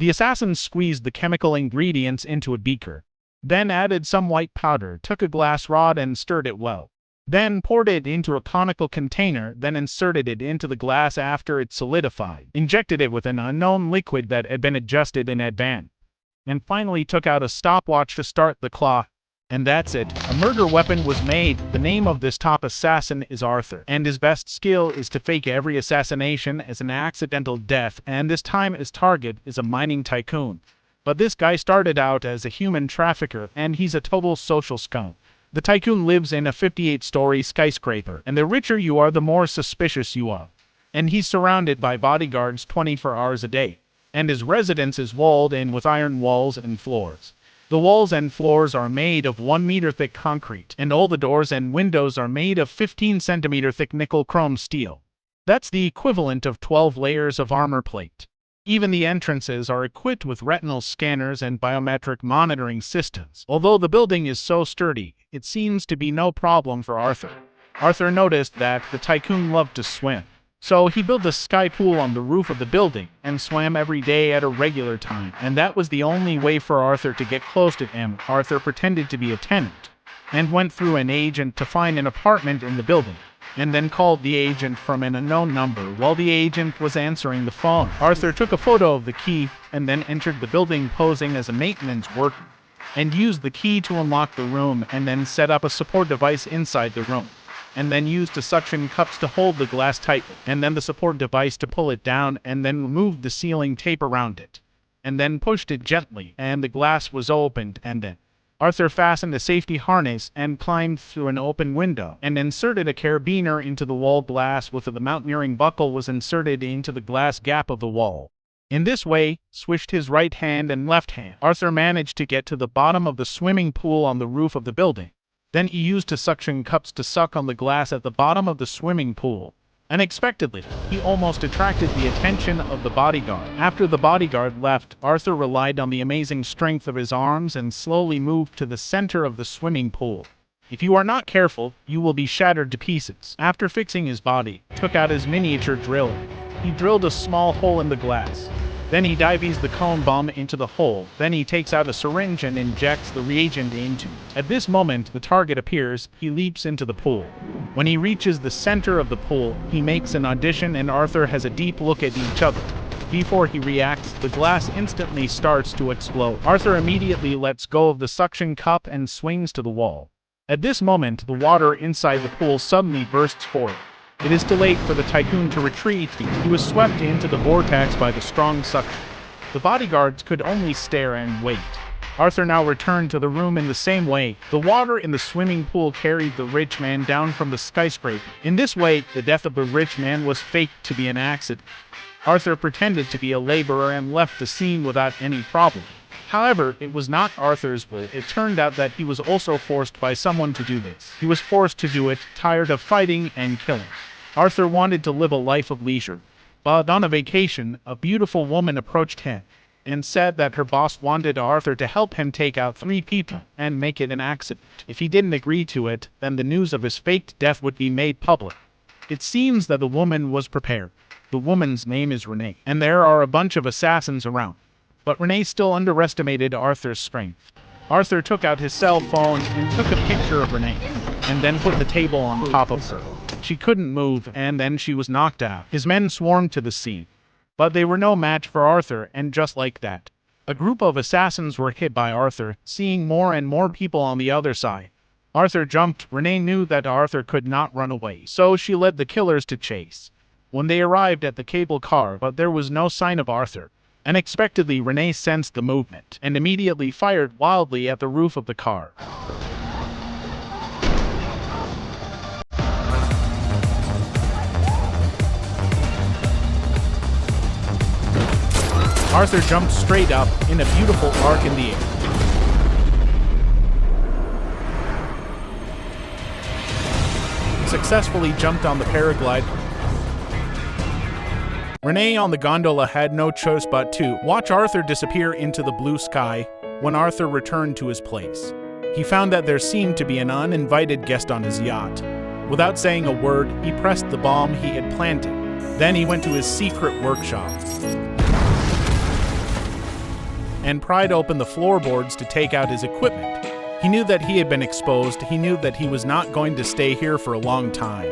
The assassin squeezed the chemical ingredients into a beaker, then added some white powder, took a glass rod and stirred it well. Then poured it into a conical container, then inserted it into the glass after it solidified, injected it with an unknown liquid that had been adjusted in advance, and finally took out a stopwatch to start the clock. And that's it. A murder weapon was made. The name of this top assassin is Arthur, and his best skill is to fake every assassination as an accidental death, and this time his target is a mining tycoon. But this guy started out as a human trafficker, and he's a total social scum. The tycoon lives in a 58-story skyscraper, and the richer you are, the more suspicious you are. And he's surrounded by bodyguards 24 hours a day. And his residence is walled in with iron walls and floors. The walls and floors are made of 1-meter thick concrete, and all the doors and windows are made of 15-centimeter thick nickel chrome steel. That's the equivalent of 12 layers of armor plate. Even the entrances are equipped with retinal scanners and biometric monitoring systems. Although the building is so sturdy, it seems to be no problem for Arthur. Arthur noticed that the tycoon loved to swim. So he built a sky pool on the roof of the building and swam every day at a regular time. And that was the only way for Arthur to get close to him. Arthur pretended to be a tenant and went through an agent to find an apartment in the building, and then called the agent from an unknown number. While the agent was answering the phone, Arthur took a photo of the key and then entered the building posing as a maintenance worker, and used the key to unlock the room and then set up a support device inside the room, and then used the suction cups to hold the glass tightly, and then the support device to pull it down, and then removed the sealing tape around it, and then pushed it gently, and the glass was opened, and then Arthur fastened a safety harness and climbed through an open window and inserted a carabiner into the wall glass with the mountaineering buckle was inserted into the glass gap of the wall. In this way, switched his right hand and left hand, Arthur managed to get to the bottom of the swimming pool on the roof of the building. Then he used the suction cups to suck on the glass at the bottom of the swimming pool. Unexpectedly, he almost attracted the attention of the bodyguard. After the bodyguard left, Arthur relied on the amazing strength of his arms and slowly moved to the center of the swimming pool. If you are not careful, you will be shattered to pieces. After fixing his body, took out his miniature driller. He drilled a small hole in the glass. Then he dives the cone bomb into the hole. Then he takes out a syringe and injects the reagent into it. At this moment, the target appears. He leaps into the pool. When he reaches the center of the pool, he makes an audition and Arthur has a deep look at each other. Before he reacts, the glass instantly starts to explode. Arthur immediately lets go of the suction cup and swings to the wall. At this moment, the water inside the pool suddenly bursts forth. It is too late for the tycoon to retreat. He was swept into the vortex by the strong suction. The bodyguards could only stare and wait. Arthur now returned to the room in the same way. The water in the swimming pool carried the rich man down from the skyscraper. In this way, the death of the rich man was faked to be an accident. Arthur pretended to be a laborer and left the scene without any problem. However, it was not Arthur's will. It turned out that he was also forced by someone to do this. He was forced to do it, tired of fighting and killing. Arthur wanted to live a life of leisure. But on a vacation, a beautiful woman approached him and said that her boss wanted Arthur to help him take out 3 people and make it an accident. If he didn't agree to it, then the news of his faked death would be made public. It seems that the woman was prepared. The woman's name is Renee, and there are a bunch of assassins around. But Renee still underestimated Arthur's strength. Arthur took out his cell phone and took a picture of Renee, and then put the table on top of her. She couldn't move, and then she was knocked out. His men swarmed to the scene, but they were no match for Arthur, and just like that, a group of assassins were hit by Arthur, seeing more and more people on the other side. Arthur jumped. Renee knew that Arthur could not run away, so she led the killers to chase. When they arrived at the cable car, but there was no sign of Arthur. Unexpectedly, Renee sensed the movement, and immediately fired wildly at the roof of the car. Arthur jumped straight up, in a beautiful arc in the air. Successfully jumped on the paraglide. Renee on the gondola had no choice but to watch Arthur disappear into the blue sky. When Arthur returned to his place, he found that there seemed to be an uninvited guest on his yacht. Without saying a word, he pressed the bomb he had planted. Then he went to his secret workshop. and pried open the floorboards to take out his equipment. He knew that he had been exposed. He knew that he was not going to stay here for a long time.